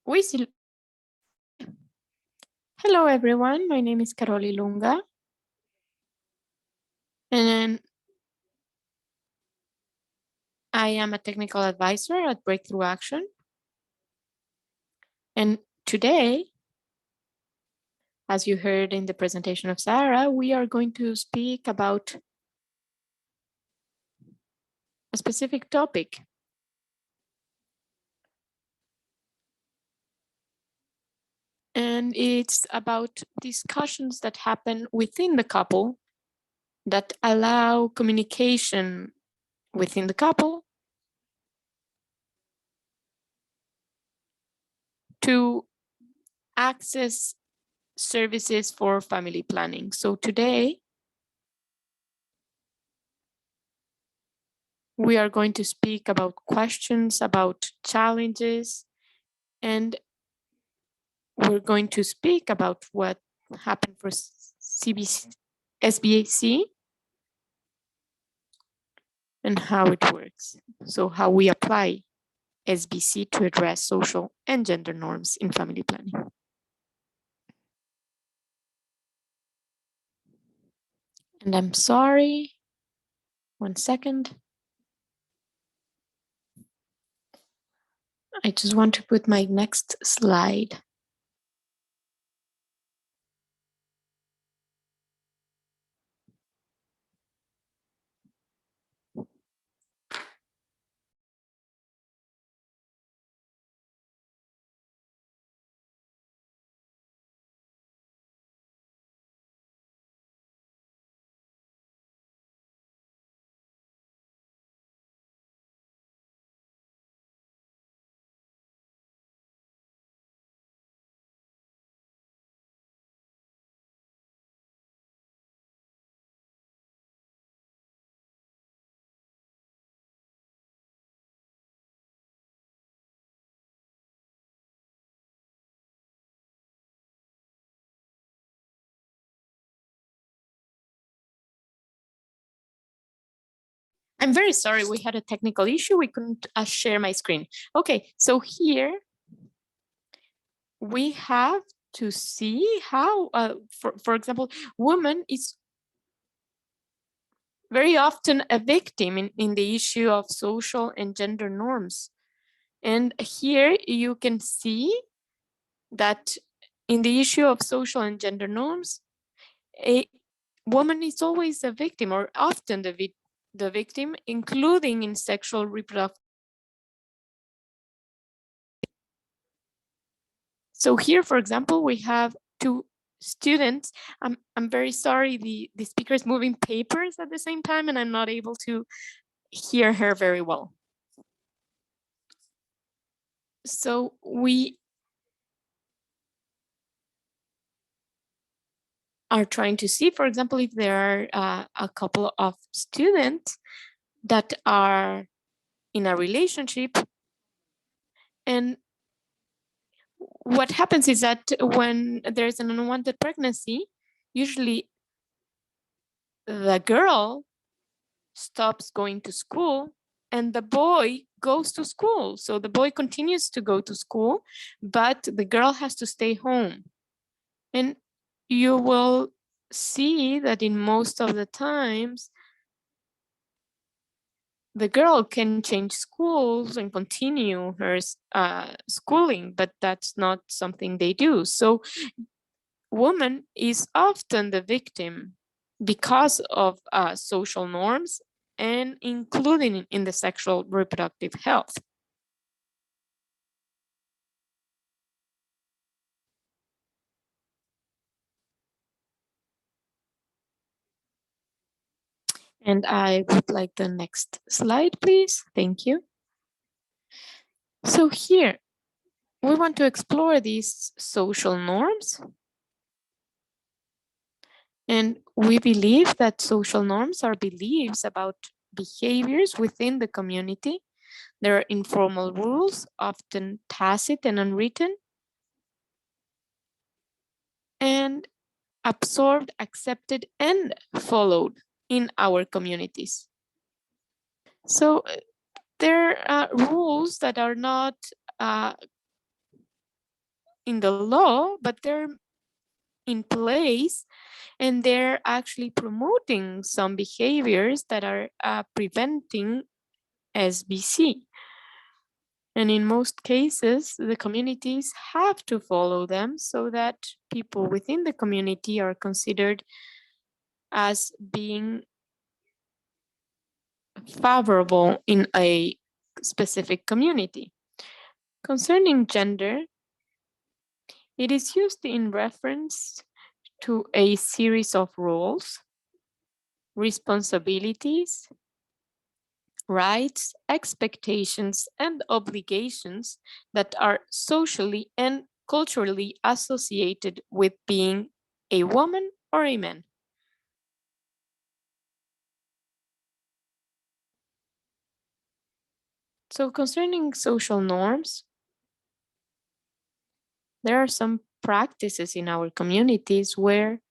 Hello, everyone. My name is Carole Ilunga, and I am a technical advisor at Breakthrough Action. And today, as you heard in the presentation of Sarah, we are going to speak about a specific topic. And it's about discussions that happen within the couple that allow communication within the couple to access services for family planning. So today, we are going to speak about questions, about challenges, and we're going to speak about what happened for SBAC and how it works. So how we apply SBC to address social and gender norms in family planning. And I'm sorry, 1 second. I just want to put my next slide. I'm very sorry, we had a technical issue. We couldn't share my screen. Okay, so here we have to see how, for example, woman is very often a victim in the issue of social and gender norms. And here you can see that in the issue of social and gender norms, a woman is always a victim, or often the victim, including in sexual reproductive. So here, for example, we have two students. I'm very sorry, the speaker is moving papers at the same time and I'm not able to hear her very well. So we are trying to see, for example, if there are a couple of students that are in a relationship, and what happens is that when there's an unwanted pregnancy, usually the girl stops going to school and the boy goes to school. So the boy continues to go to school, but the girl has to stay home. And you will see that in most of the times, the girl can change schools and continue her schooling, but that's not something they do. So woman is often the victim because of social norms and including in the sexual reproductive health. And I would like the next slide, please. Thank you. So here, we want to explore these social norms. And we believe that social norms are beliefs about behaviors within the community. There are informal rules, often tacit and unwritten, and absorbed, accepted, and followed in our communities. So there are rules that are not in the law, but they're in place, and they're actually promoting some behaviors that are preventing SBC. And in most cases, the communities have to follow them so that people within the community are considered as being favorable in a specific community. Concerning gender, it is used in reference to a series of roles, responsibilities, rights, expectations, and obligations that are socially and culturally associated with being a woman or a man. So concerning social norms, there are some practices in our communities where,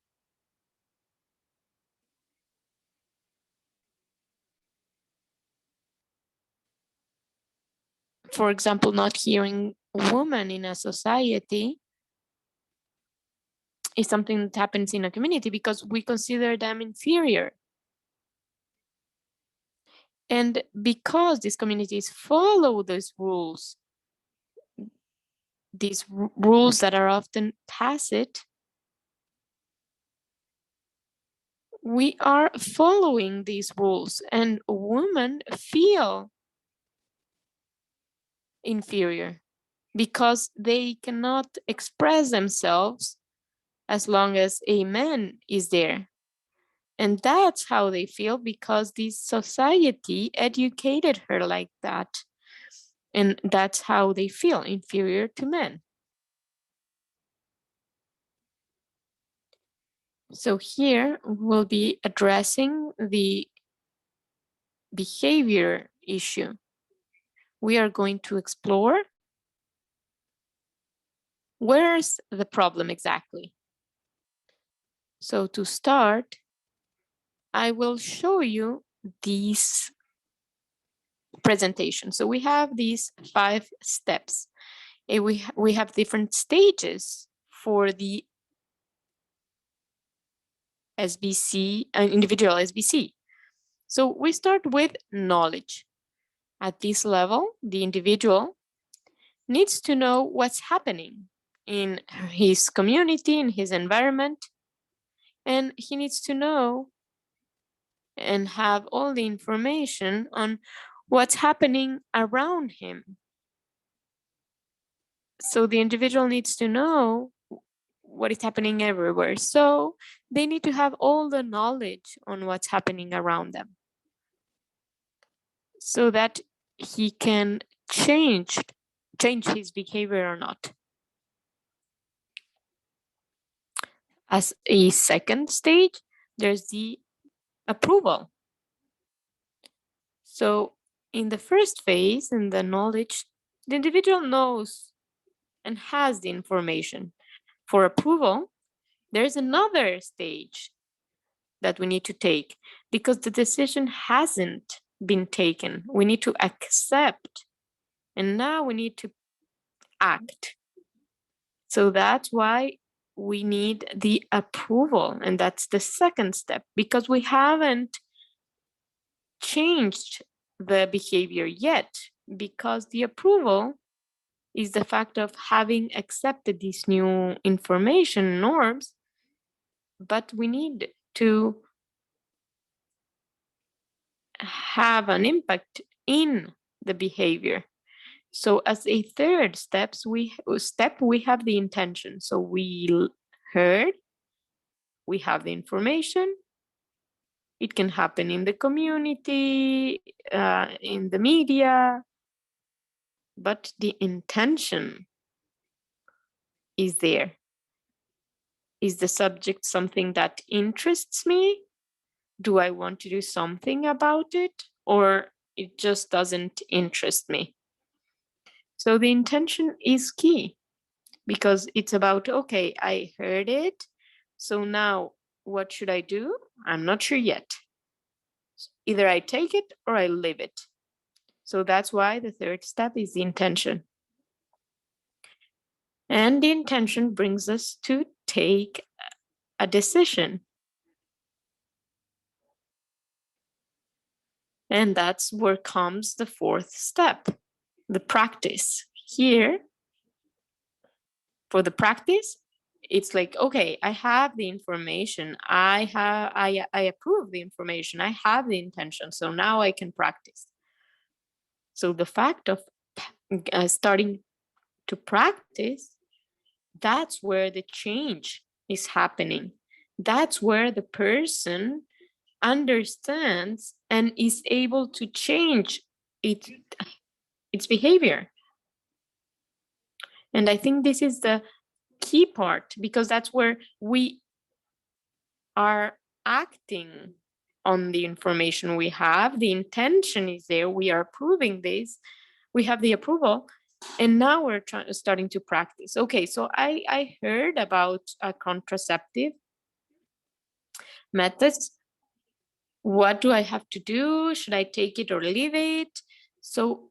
for example, not hearing woman in a society is something that happens in a community because we consider them inferior. And because these communities follow these rules that are often tacit, we are following these rules, and women feel inferior because they cannot express themselves as long as a man is there. And that's how they feel because this society educated her like that. And that's how they feel inferior to men. So here we'll be addressing the behavior issue. We are going to explore where's the problem exactly. So to start, I will show you these presentations. So we have these 5 steps. We have different stages for the SBC, individual SBC. So we start with knowledge. At this level, the individual needs to know what's happening in his community, in his environment, and he needs to know and have all the information on what's happening around him. So the individual needs to know what is happening everywhere. So they need to have all the knowledge on what's happening around them so that he can change his behavior or not. As a second stage, there's the approval. So in the first phase, in the knowledge, the individual knows and has the information. For approval, there's another stage that we need to take because the decision hasn't been taken. We need to accept, and now we need to act. So that's why we need the approval, and that's the second step because we haven't changed the behavior yet, because the approval is the fact of having accepted these new information norms, but we need to have an impact in the behavior. So as a third step, we have the intention. So we heard, we have the information. It can happen in the community, in the media, but the intention is there. Is the subject something that interests me? Do I want to do something about it? Or it just doesn't interest me? So the intention is key because it's about, okay, I heard it. So now what should I do? I'm not sure yet. Either I take it or I leave it. So that's why the third step is the intention. And the intention brings us to take a decision. And that's where comes the fourth step, the practice. Here, for the practice, it's like, okay, I have the information. I approve the information. I have the intention. So now I can practice. So the fact of starting to practice, that's where the change is happening. That's where the person understands and is able to change its behavior. And I think this is the key part, because that's where we are acting on the information we have. The intention is there. We are proving this. We have the approval. And now we're starting to practice. Okay, so I heard about contraceptive methods. What do I have to do? Should I take it or leave it? So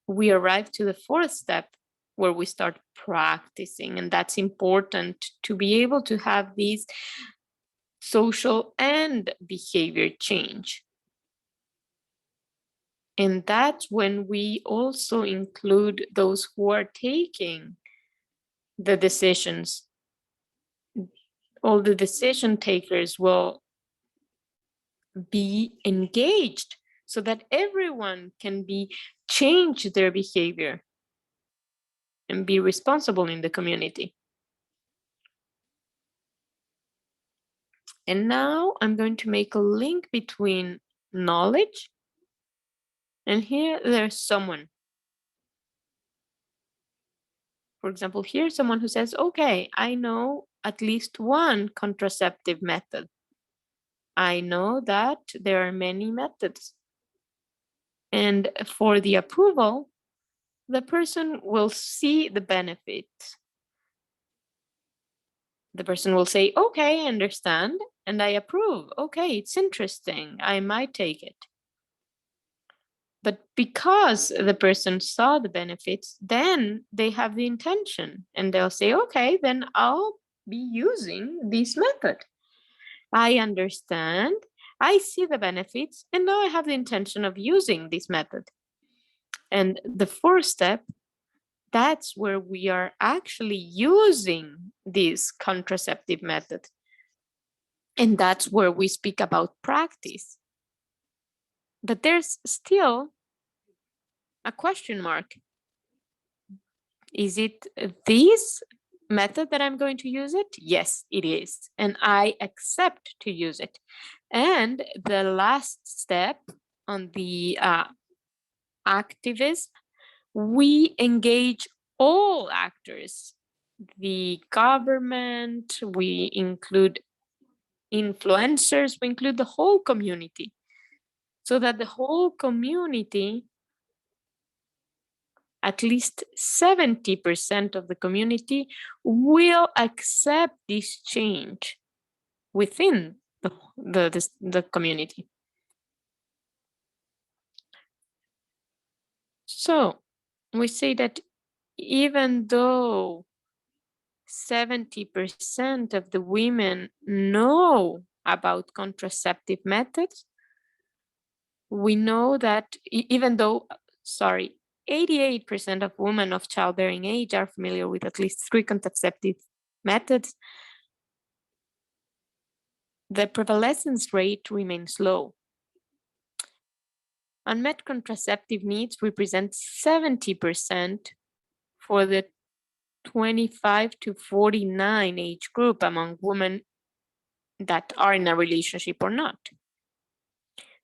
we arrive to the fourth step, where we start practicing. And that's important to be able to have these social and behavior change. And that's when we also include those who are taking the decisions. All the decision takers will be engaged so that everyone can change their behavior and be responsible in the community. And now I'm going to make a link between knowledge, and here there's someone. For example, here's someone who says, okay, I know at least one contraceptive method. I know that there are many methods. And for the approval, the person will see the benefit. The person will say, okay, I understand, and I approve. Okay, it's interesting. I might take it. But because the person saw the benefits, then they have the intention, and they'll say, okay, then I'll be using this method. I understand, I see the benefits, and now I have the intention of using this method. And the fourth step, that's where we are actually using this contraceptive method. And that's where we speak about practice. But there's still a question mark. Is it this method that I'm going to use it? Yes, it is. And I accept to use it. And the last step on the activism, we engage all actors, the government, we include influencers, we include the whole community, so that the whole community, at least 70% of the community, will accept this change within the community. So we say that even though 70% of the women know about contraceptive methods, we know that even though, 88% of women of childbearing age are familiar with at least 3 contraceptive methods, the prevalence rate remains low. Unmet contraceptive needs represent 70% for the 25 to 49 age group among women that are in a relationship or not.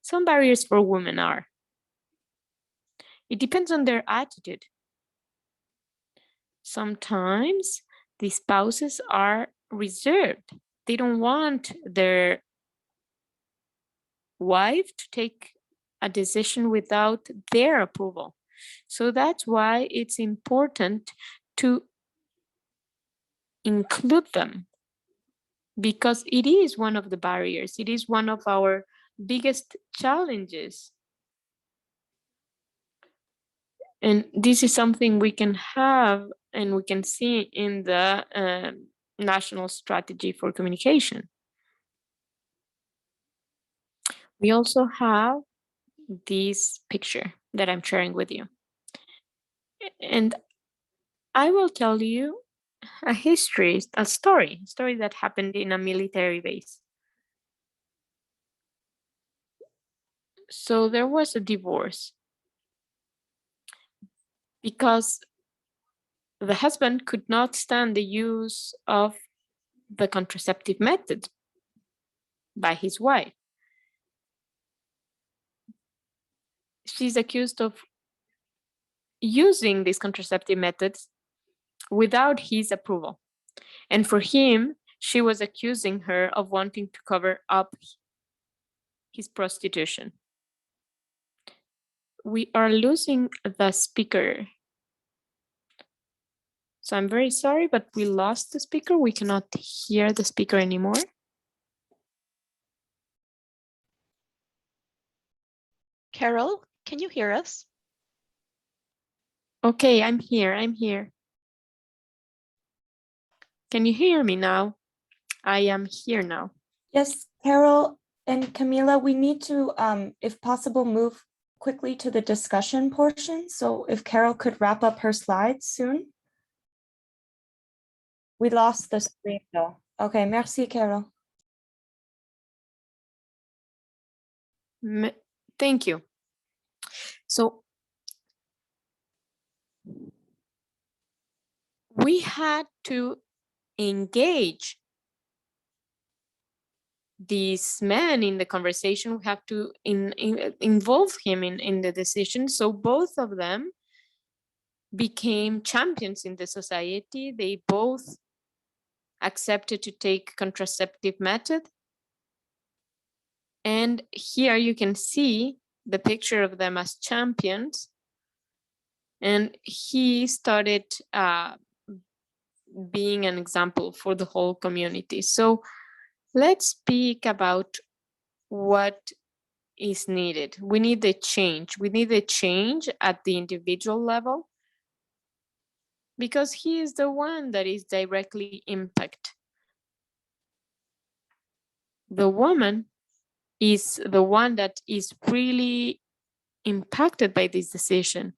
Some barriers for women are, it depends on their attitude. Sometimes the spouses are reserved. They don't want their wife to take a decision without their approval. So that's why it's important to include them, because it is one of the barriers. It is one of our biggest challenges. And this is something we can have and we can see in the National Strategy for Communication. We also have this picture that I'm sharing with you. And I will tell you a story that happened in a military base. So there was a divorce because the husband could not stand the use of the contraceptive method by his wife. She's accused of using these contraceptive methods without his approval. And for him, she was accusing her of wanting to cover up his prostitution. We are losing the speaker. So I'm very sorry, but we lost the speaker. We cannot hear the speaker anymore. Carole, can you hear us? Okay, I'm here. Can you hear me now? I am here now. Yes, Carole and Camila, we need to, if possible, move quickly to the discussion portion. So if Carole could wrap up her slides soon. We lost the screen though. Okay, merci, Carole. Thank you. So we had to engage this man in the conversation. We have to involve him in the decision. So both of them became champions in the society. They both accepted to take contraceptive method. And here you can see the picture of them as champions. And he started being an example for the whole community. So let's speak about what is needed. We need a change. We need a change at the individual level because he is the one that is directly impacted. The woman is the one that is really impacted by this decision.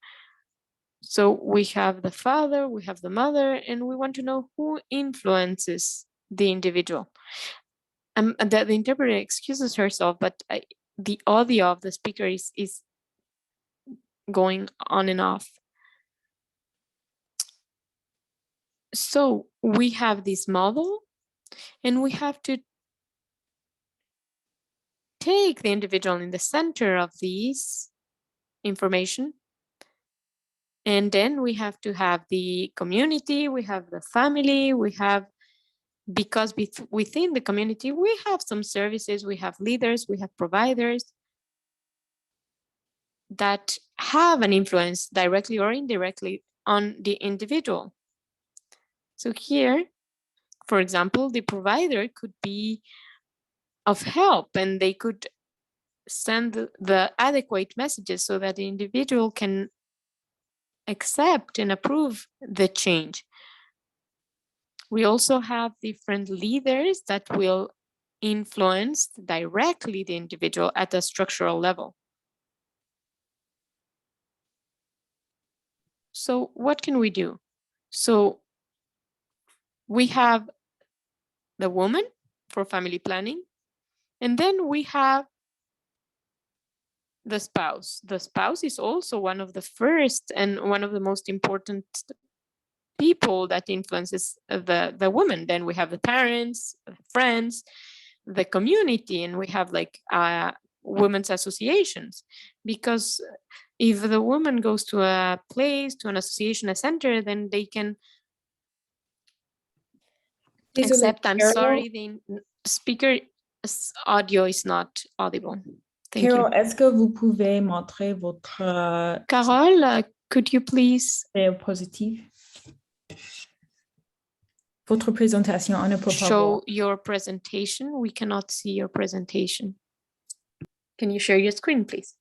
So we have the father, we have the mother, and we want to know who influences the individual. The interpreter excuses herself, but the audio of the speaker is going on and off. So we have this model, and we have to take the individual in the center of this information. And then we have to have the community, we have the family, we have, because within the community, we have some services, we have leaders, we have providers that have an influence directly or indirectly on the individual. So here, for example, the provider could be of help and they could send the adequate messages so that the individual can accept and approve the change. We also have different leaders that will influence directly the individual at a structural level. So what can we do? So we have the woman for family planning, and then we have the spouse. The spouse is also one of the first and one of the most important people that influences the woman. Then we have the parents, friends, the community, and we have like women's associations. Because if the woman goes to a place, to an association, a center, then they can accept. I'm sorry, the speaker's audio is not audible. Thank Carole, you. est-ce que vous pouvez montrer votre Carole, could you please diapositive? Votre présentation, on ne peut pas show voir. your presentation? We cannot see your presentation. Can you share your screen, please?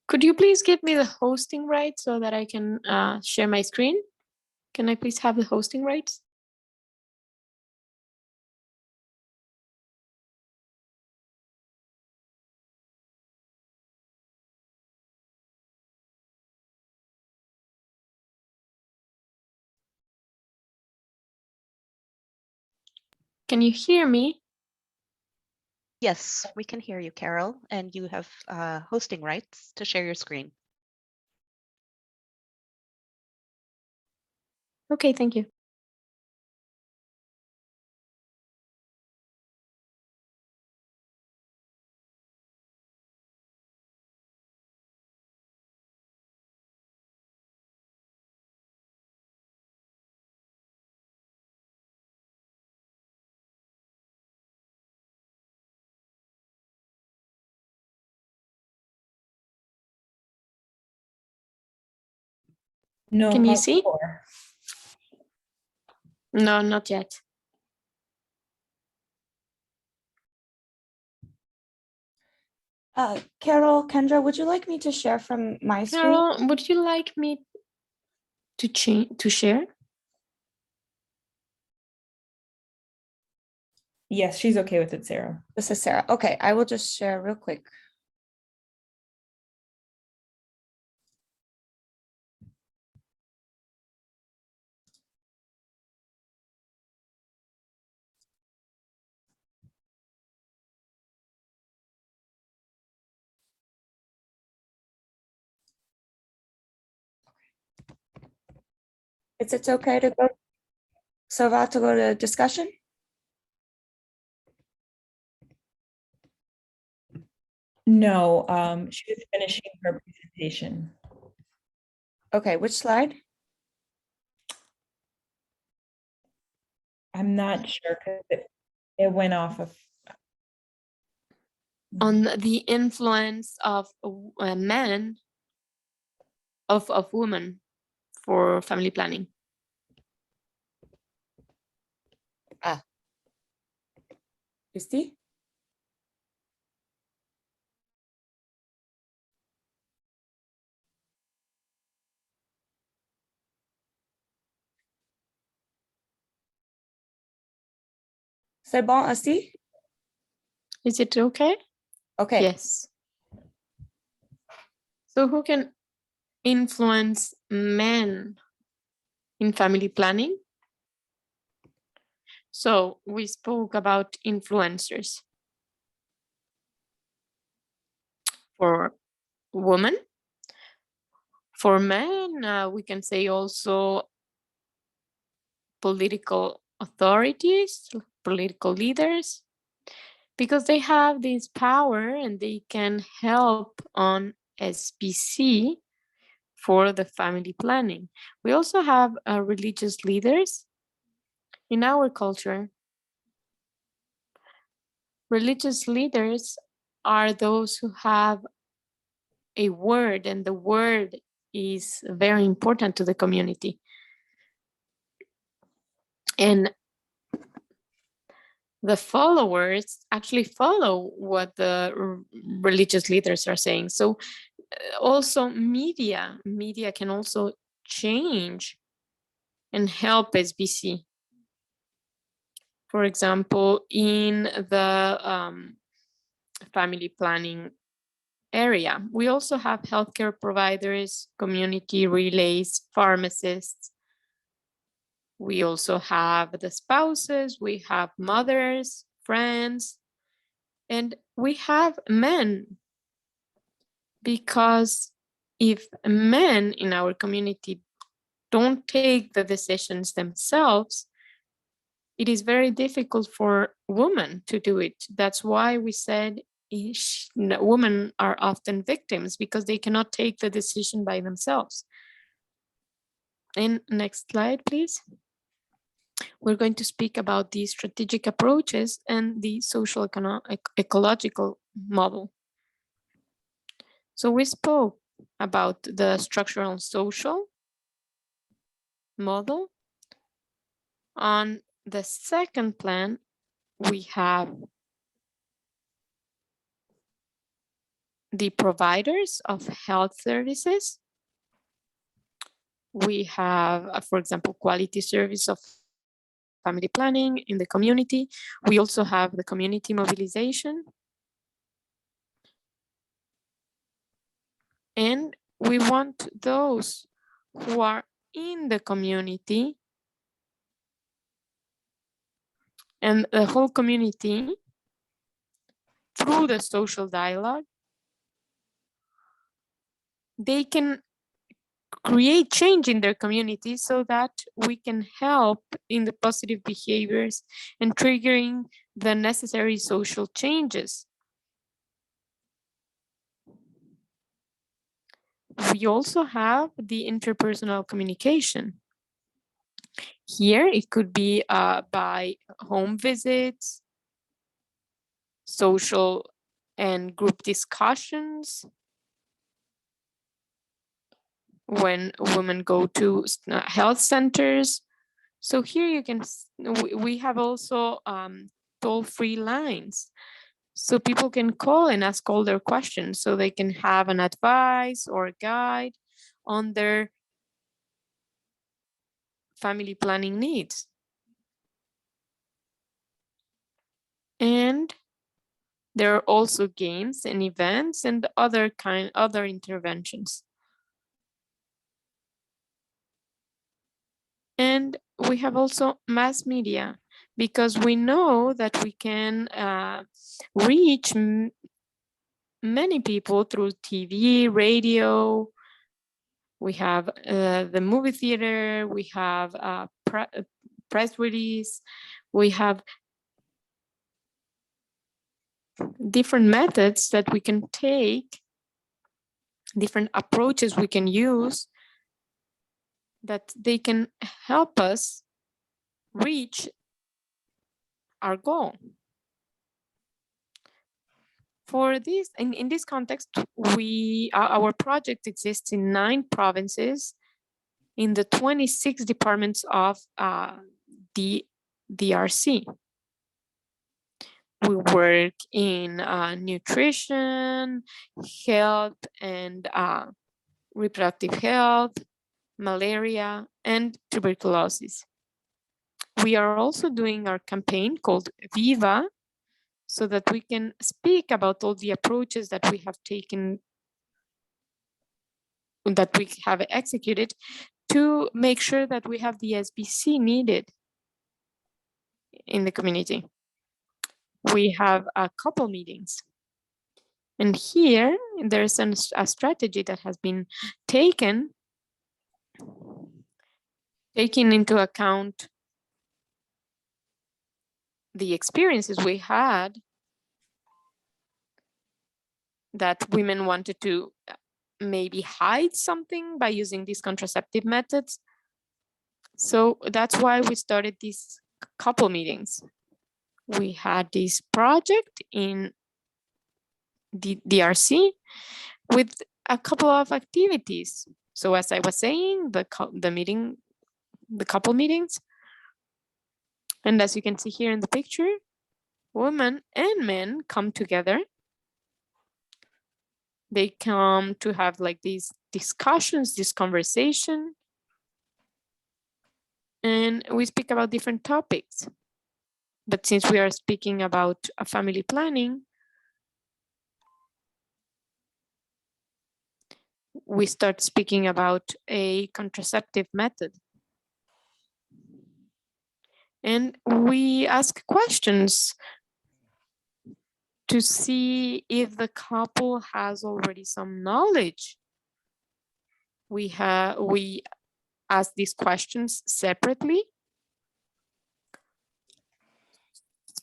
Could you please give me the hosting rights so that I can share my screen? Can I please have the hosting rights? Can you hear me? Yes, we can hear you, Carole, and you have hosting rights to share your screen. Okay, thank you. No, Can you pas see? encore. No, not yet. Carol, Kendra, would you like me to share from my screen? Carol, would you like me to share? Yes, she's okay with it, Sarah. This is Sarah. Okay, I will just share real quick. Is it okay to go? So about to go to discussion? No, she was finishing her presentation. Okay, which slide? I'm not sure because it went off of. On the influence of men, of women for family planning. Christy? C'est bon ainsi? Is it okay? Okay. Yes. So who can influence men in family planning? So we spoke about influencers for women. For men, we can say also political authorities, political leaders, because they have this power and they can help on SPC for the family planning. We also have religious leaders in our culture. Religious leaders are those who have a word, and the word is very important to the community. And the followers actually follow what the religious leaders are saying. So also media can also change and help SBC. For example, in the family planning area, we also have healthcare providers, community relays, pharmacists. We also have the spouses, we have mothers, friends, and we have men. Because if men in our community don't take the decisions themselves, it is very difficult for women to do it. That's why we said women are often victims because they cannot take the decision by themselves. And next slide, please. We're going to speak about the strategic approaches and the social ecological model. So we spoke about the structural and social model. On the second plan, we have the providers of health services. We have, for example, quality service of family planning in the community. We also have the community mobilization. And we want those who are in the community and the whole community through the social dialogue, they can create change in their community so that we can help in the positive behaviors and triggering the necessary social changes. We also have the interpersonal communication. Here, it could be by home visits, social and group discussions, when women go to health centers. So here you can, we have also toll-free lines. So people can call and ask all their questions so they can have an advice or a guide on their family planning needs. And there are also games and events and other interventions. And we have also mass media, because we know that we can reach many people through TV, radio. We have the movie theater, we have press release, we have different methods that we can take, different approaches we can use that they can help us reach our goal. For this, in this context, our project exists in 9 provinces in the 26 departments of the DRC. We work in nutrition, health, and reproductive health, malaria, and tuberculosis. We are also doing our campaign called Viva, so that we can speak about all the approaches that we have taken, that we have executed to make sure that we have the SBC needed in the community. We have a couple meetings. And here there's a strategy that has been taken into account the experiences we had, that women wanted to maybe hide something by using these contraceptive methods. So that's why we started these couple meetings. We had this project in the DRC with a couple of activities. So as I was saying, the couple meetings, and as you can see here in the picture, women and men come together. They come to have like these discussions, this conversation, and we speak about different topics. But since we are speaking about a family planning, we start speaking about a contraceptive method. And we ask questions to see if the couple has already some knowledge. We ask these questions separately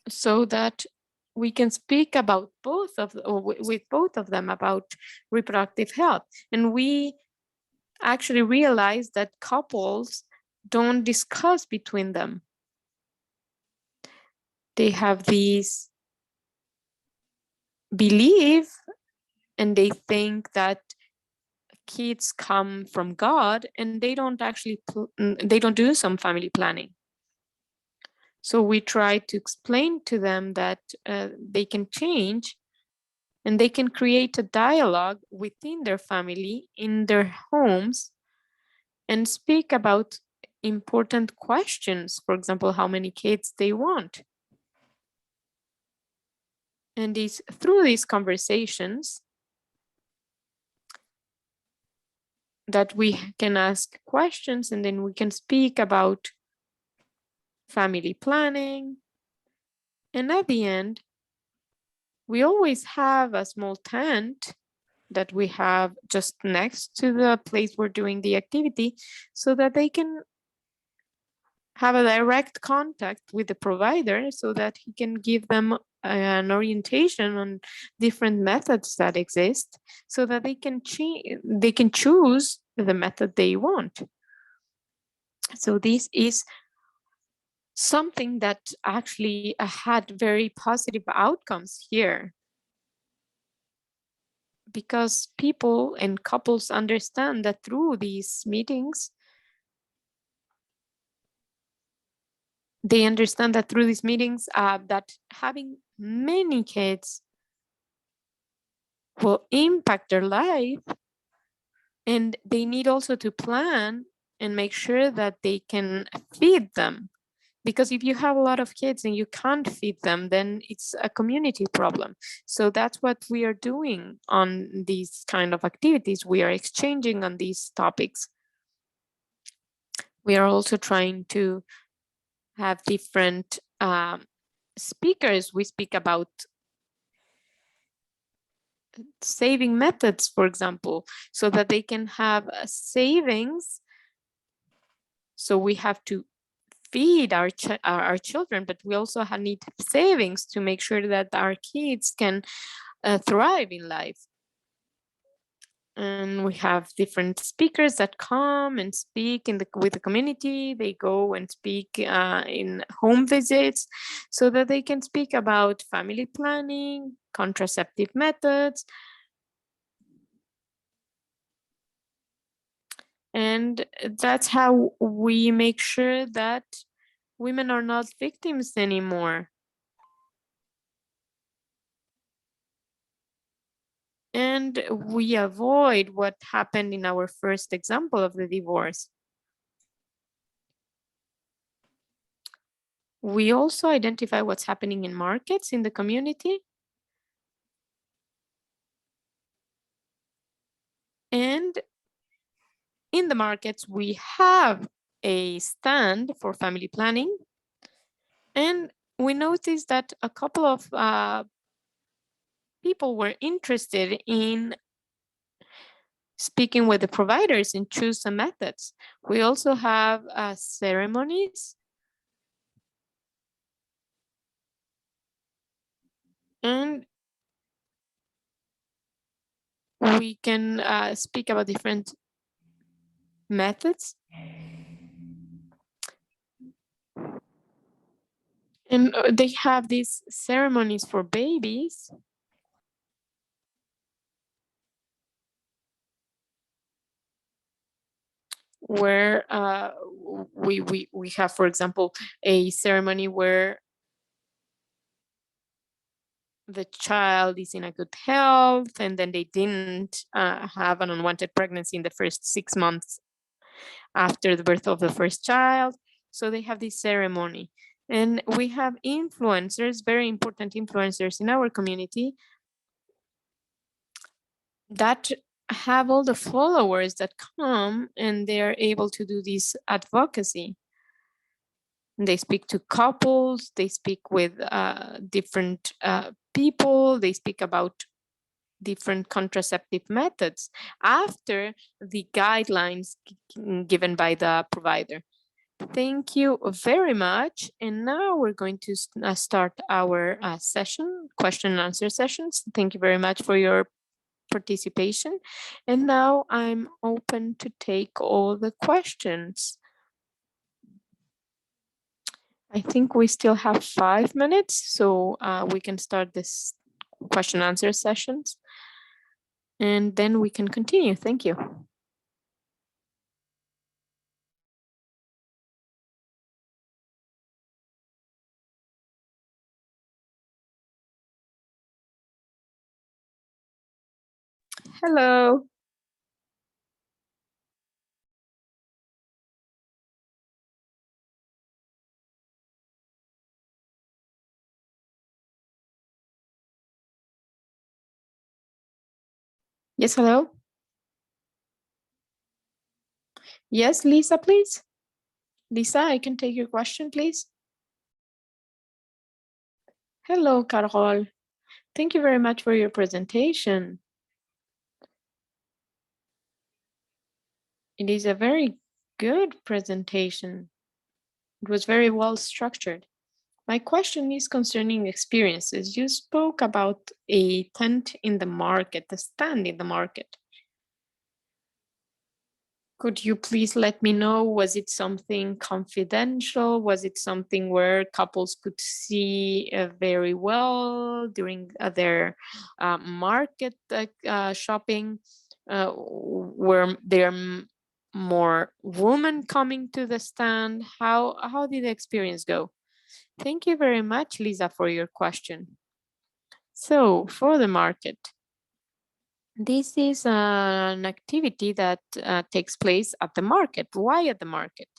so that we can speak about with both of them about reproductive health. And we actually realize that couples don't discuss between them. They have these belief and they think that kids come from God, and they don't actually they don't do some family planning. So we try to explain to them that they can change And they can create a dialogue within their family, in their homes, and speak about important questions. For example, how many kids they want. And through these conversations that we can ask questions, and then we can speak about family planning. And at the end, we always have a small tent that we have just next to the place we're doing the activity, so that they can have a direct contact with the provider, so that he can give them an orientation on different methods that exist, so that they can choose the method they want. So this is something that actually had very positive outcomes here, because people and couples understand that through these meetings, that having many kids will impact their life, and they need also to plan and make sure that they can feed them. Because if you have a lot of kids and you can't feed them, then it's a community problem. So that's what we are doing on these kind of activities. We are exchanging on these topics. We are also trying to have different speakers. We speak about saving methods, for example, so that they can have savings. So we have to feed our children, but we also need savings to make sure that our kids can thrive in life. And we have different speakers that come and speak with the community. They go and speak in home visits, so that they can speak about family planning, contraceptive methods. And that's how we make sure that women are not victims anymore. And we avoid what happened in our first example of the divorce. We also identify what's happening in markets in the community. And in the markets, we have a stand for family planning. And we noticed that a couple of people were interested in speaking with the providers and choose some methods. We also have ceremonies. And we can speak about different methods. And they have these ceremonies for babies, where we have, for example, a ceremony where the child is in a good health, and then they didn't have an unwanted pregnancy in the first 6 months after the birth of the first child. So they have this ceremony. And we have influencers, very important influencers in our community, that have all the followers that come, and they're able to do this advocacy. They speak to couples, they speak with different people, they speak about different contraceptive methods after the guidelines given by the provider. Thank you very much. And now we're going to start our session, question and answer sessions. Thank you very much for your participation. And now I'm open to take all the questions. I think we still have 5 minutes, so we can start this question and answer sessions. And then we can continue. Thank you. Hello. Yes, hello. Yes, Lisa, please. Lisa, I can take your question, please. Hello, Carole. Thank you very much for your presentation. It is a very good presentation. It was very well structured. My question is concerning experiences. You spoke about a tent in the market, a stand in the market. Could you please let me know, was it something confidential? Was it something where couples could see very well during their market shopping? Were there more women coming to the stand? How did the experience go? Thank you very much, Lisa, for your question. So for the market, this is an activity that takes place at the market. Why at the market?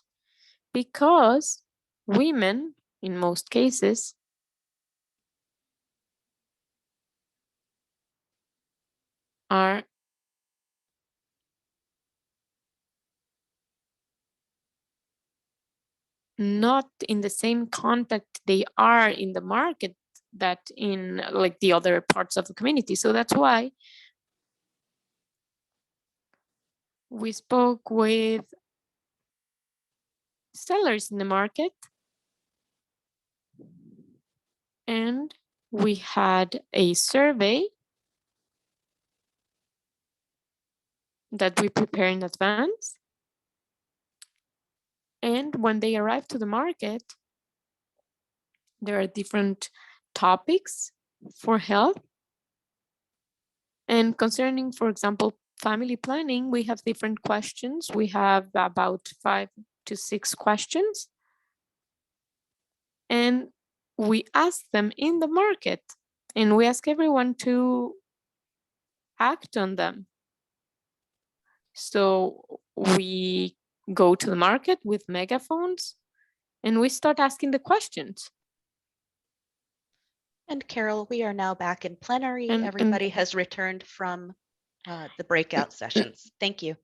Because women, in most cases, are not in the same contact they are in the market that in like the other parts of the community. So that's why we spoke with sellers in the market, and we had a survey that we prepare in advance. And when they arrive to the market, there are different topics for health. And concerning, for example, family planning, we have different questions. We have about 5 to 6 questions. And we ask them in the market, and we ask everyone to act on them. So we go to the market with megaphones and we start asking the questions. And Carole, we are now back in plenary. And Everybody has returned from the breakout sessions. Thank you.